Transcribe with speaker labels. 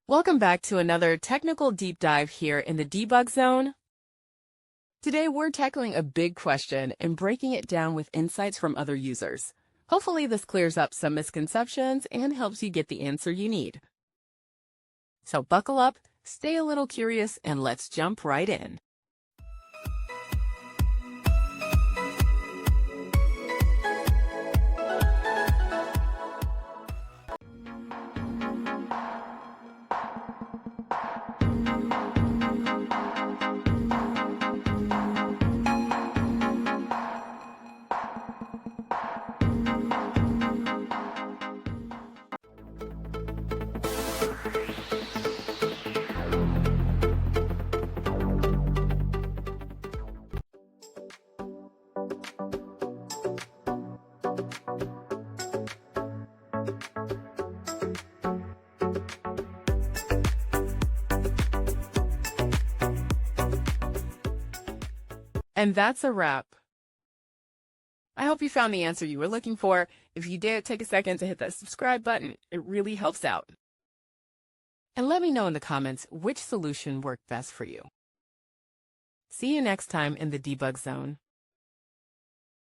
Speaker 1: Welcome back to another technical deep dive here in the debug zone. Today we're tackling a big question and breaking it down with insights from other users. Hopefully this clears up some misconceptions and helps you get the answer you need. So buckle up, stay a little curious, and let's jump right in. And that's a wrap. I hope you found the answer you were looking for. If you did, take a second to hit that subscribe button. It really helps out. And let me know in the comments which solution worked best for you. See you next time in the debug zone.